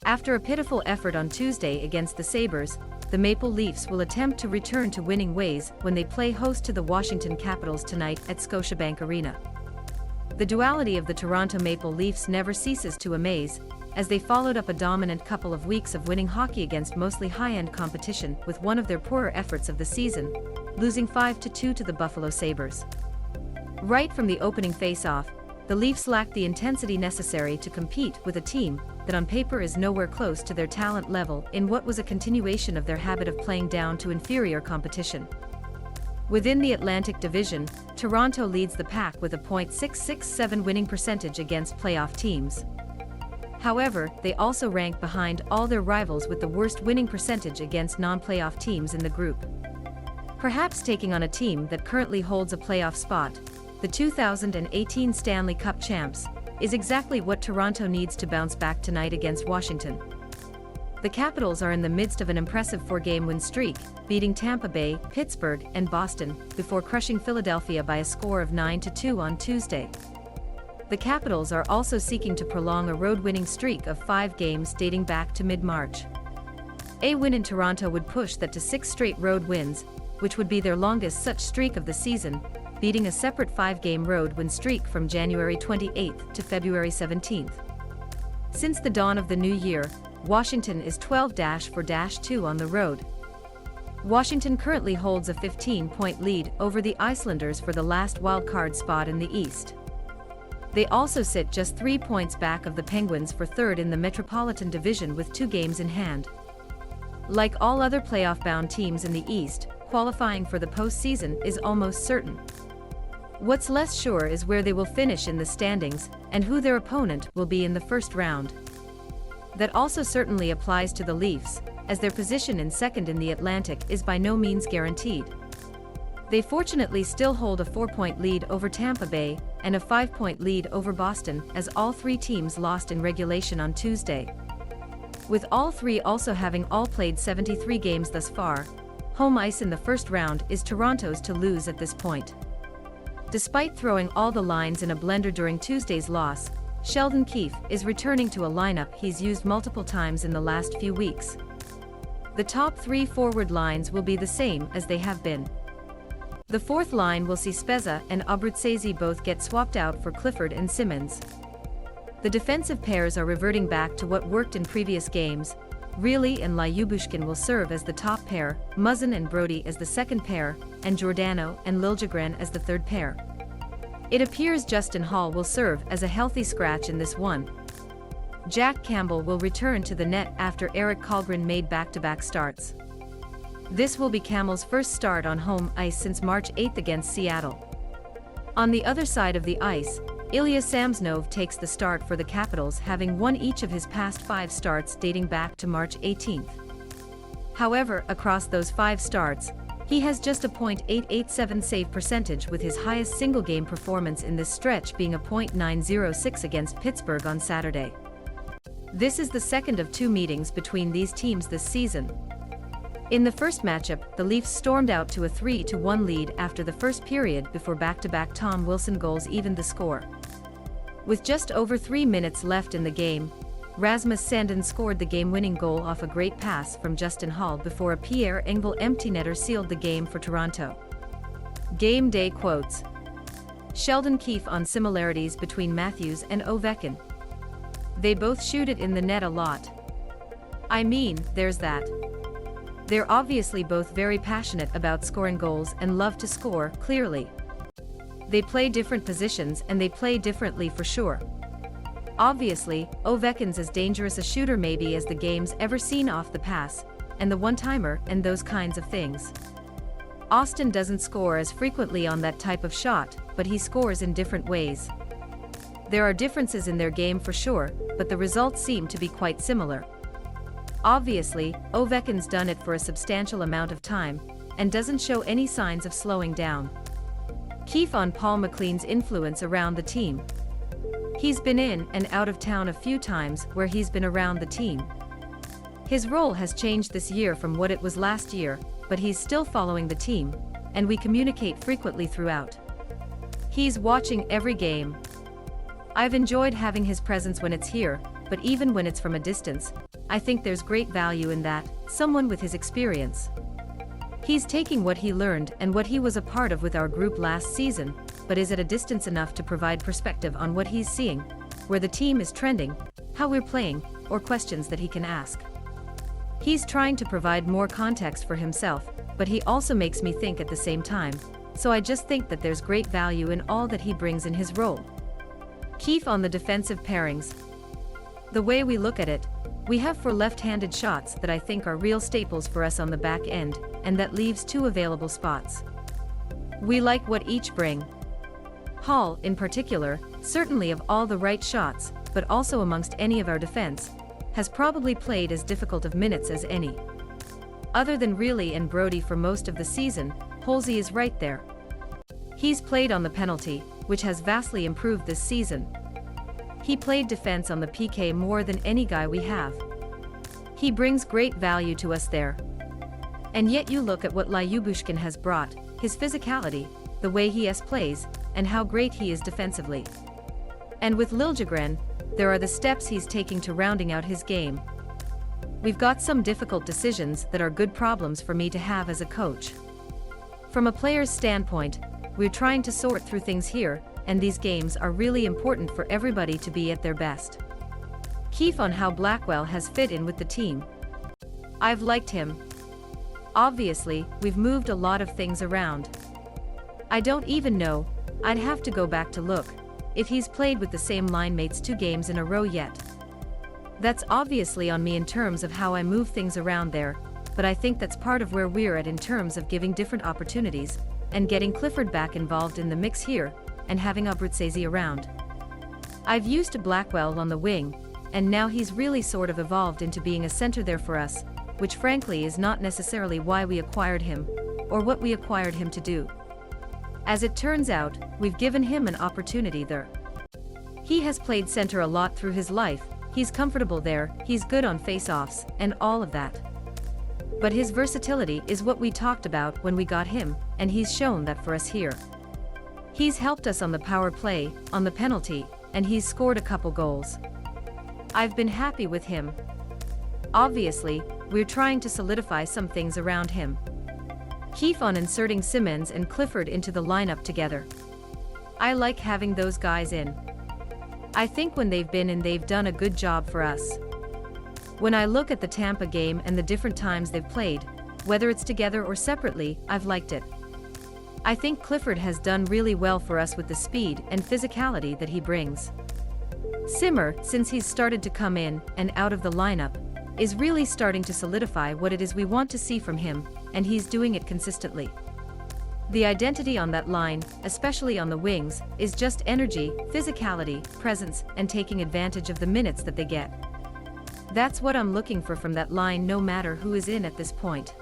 After a pitiful effort on Tuesday against the Sabres, the Maple Leafs will attempt to return to winning ways when they play host to the Washington Capitals tonight at Scotiabank Arena. The duality of the Toronto Maple Leafs never ceases to amaze, as they followed up a dominant couple of weeks of winning hockey against mostly high-end competition with one of their poorer efforts of the season, losing 5-2 to the Buffalo Sabres. Right from the opening face-off, the Leafs lacked the intensity necessary to compete with a team that on paper is nowhere close to their talent level in what was a continuation of their habit of playing down to inferior competition. Within the Atlantic Division, Toronto leads the pack with a .667 winning percentage against playoff teams. However, they also rank behind all their rivals with the worst winning percentage against non-playoff teams in the group. Perhaps taking on a team that currently holds a playoff spot, the 2018 Stanley Cup champs, is exactly what Toronto needs to bounce back tonight against Washington. The Capitals are in the midst of an impressive 4-game win streak, beating Tampa Bay, Pittsburgh, and Boston, before crushing Philadelphia by a score of 9-2 on Tuesday. The Capitals are also seeking to prolong a road-winning streak of 5 games dating back to mid-March. A win in Toronto would push that to 6 straight road wins, which would be their longest such streak of the season, beating a separate 5-game road win streak from January 28 to February 17. Since the dawn of the new year, Washington is 12-4-2 on the road. Washington currently holds a 15-point lead over the Islanders for the last wildcard spot in the East. They also sit just 3 points back of the Penguins for third in the Metropolitan Division with 2 games in hand. Like all other playoff-bound teams in the East, qualifying for the postseason is almost certain. What's less sure is where they will finish in the standings and who their opponent will be in the first round. That also certainly applies to the Leafs, as their position in second in the Atlantic is by no means guaranteed. They fortunately still hold a 4-point lead over Tampa Bay and a 5-point lead over Boston, as all 3 teams lost in regulation on Tuesday. With all 3 also having all played 73 games thus far, home ice in the first round is Toronto's to lose at this point. Despite throwing all the lines in a blender during Tuesday's loss, Sheldon Keefe is returning to a lineup he's used multiple times in the last few weeks. The top 3 forward lines will be the same as they have been. The 4th line will see Spezza and Abruzzese both get swapped out for Clifford and Simmons. The defensive pairs are reverting back to what worked in previous games. Reilly and Lyubushkin will serve as the top pair, Muzzin and Brody as the second pair, and Giordano and Liljegren as the third pair. It appears Justin Hall will serve as a healthy scratch in this one. Jack Campbell will return to the net after Eric Kallgren made back-to-back starts. This will be Campbell's first start on home ice since March 8 against Seattle. On the other side of the ice, Ilya Samsonov takes the start for the Capitals, having won each of his past 5 starts dating back to March 18. However, across those 5 starts, he has just a .887 save percentage, with his highest single-game performance in this stretch being a .906 against Pittsburgh on Saturday. This is the second of 2 meetings between these teams this season. In the first matchup, the Leafs stormed out to a 3-1 lead after the first period before back-to-back Tom Wilson goals evened the score. With just over 3 minutes left in the game, Rasmus Sandin scored the game-winning goal off a great pass from Justin Hall before a Pierre Engvall empty netter sealed the game for Toronto. Game day quotes. Sheldon Keefe on similarities between Matthews and Ovechkin. They both shoot it in the net a lot. I mean, there's that. They're obviously both very passionate about scoring goals and love to score, clearly. They play different positions and they play differently for sure. Obviously, Ovechkin's as dangerous a shooter maybe as the game's ever seen off the pass, and the one-timer and those kinds of things. Austin doesn't score as frequently on that type of shot, but he scores in different ways. There are differences in their game for sure, but the results seem to be quite similar. Obviously, Ovechkin's done it for a substantial amount of time, and doesn't show any signs of slowing down. Keefe on Paul McLean's influence around the team. He's been in and out of town a few times where he's been around the team. His role has changed this year from what it was last year, but he's still following the team, and we communicate frequently throughout. He's watching every game. I've enjoyed having his presence when it's here, but even when it's from a distance, I think there's great value in that, someone with his experience. He's taking what he learned and what he was a part of with our group last season, but is at a distance enough to provide perspective on what he's seeing, where the team is trending, how we're playing, or questions that he can ask. He's trying to provide more context for himself, but he also makes me think at the same time, so I just think that there's great value in all that he brings in his role. Keefe on the defensive pairings. The way we look at it, we have 4 left-handed shots that I think are real staples for us on the back end, and that leaves 2 available spots. We like what each bring. Hall, in particular, certainly of all the right shots, but also amongst any of our defense, has probably played as difficult of minutes as any. Other than Reilly and Brody for most of the season, Holsey is right there. He's played on the penalty, which has vastly improved this season. He played defense on the PK more than any guy we have. He brings great value to us there. And yet you look at what Lyubushkin has brought, his physicality, the way he plays, and how great he is defensively. And with Liljegren, there are the steps he's taking to rounding out his game. We've got some difficult decisions that are good problems for me to have as a coach. From a player's standpoint, we're trying to sort through things here, and these games are really important for everybody to be at their best. Keefe on how Blackwell has fit in with the team. I've liked him. Obviously, we've moved a lot of things around. I don't even know, I'd have to go back to look, if he's played with the same line mates 2 games in a row yet. That's obviously on me in terms of how I move things around there, but I think that's part of where we're at in terms of giving different opportunities, and getting Clifford back involved in the mix here, and having Abruzzese around. I've used Blackwell on the wing, and now he's really sort of evolved into being a center there for us, which frankly is not necessarily why we acquired him, or what we acquired him to do. As it turns out, we've given him an opportunity there. He has played center a lot through his life, he's comfortable there, he's good on face-offs, and all of that. But his versatility is what we talked about when we got him, and he's shown that for us here. He's helped us on the power play, on the penalty, and he's scored a couple goals. I've been happy with him. Obviously, we're trying to solidify some things around him. Keefe on inserting Simmons and Clifford into the lineup together. I like having those guys in. I think when they've been in, they've done a good job for us. When I look at the Tampa game and the different times they've played, whether it's together or separately, I've liked it. I think Clifford has done really well for us with the speed and physicality that he brings. Simmer, since he's started to come in and out of the lineup, is really starting to solidify what it is we want to see from him, and he's doing it consistently. The identity on that line, especially on the wings, is just energy, physicality, presence, and taking advantage of the minutes that they get. That's what I'm looking for from that line no matter who is in at this point.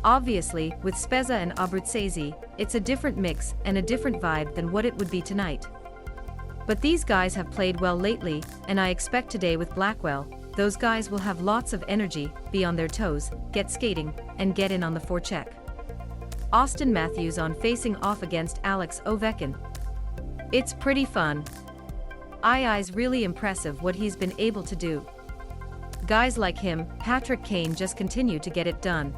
Obviously, with Spezza and Abruzzese, it's a different mix and a different vibe than what it would be tonight. But these guys have played well lately, and I expect today with Blackwell, those guys will have lots of energy, be on their toes, get skating, and get in on the forecheck. Austin Matthews on facing off against Alex Ovechkin. It's pretty fun. I's really impressive what he's been able to do. Guys like him, Patrick Kane just continue to get it done.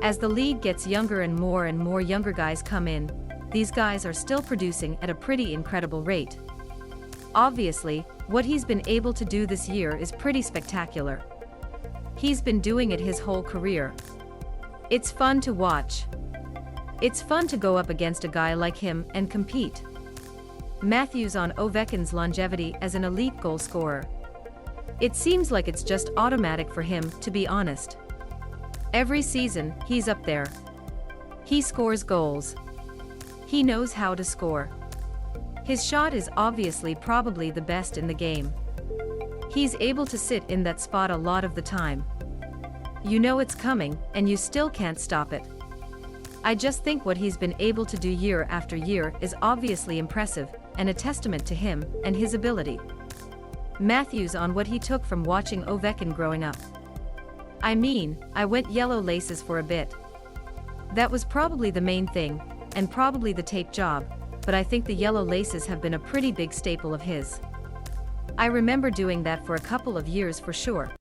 As the league gets younger and more younger guys come in, these guys are still producing at a pretty incredible rate. Obviously, what he's been able to do this year is pretty spectacular. He's been doing it his whole career. It's fun to watch. It's fun to go up against a guy like him and compete. Matthews on Ovechkin's longevity as an elite goal scorer. It seems like it's just automatic for him, to be honest. Every season, he's up there. He scores goals. He knows how to score. His shot is obviously probably the best in the game. He's able to sit in that spot a lot of the time. You know it's coming, and you still can't stop it. I just think what he's been able to do year after year is obviously impressive, and a testament to him and his ability. Matthews on what he took from watching Ovechkin growing up. I mean, I went yellow laces for a bit. That was probably the main thing, and probably the tape job, but I think the yellow laces have been a pretty big staple of his. I remember doing that for a couple of years for sure.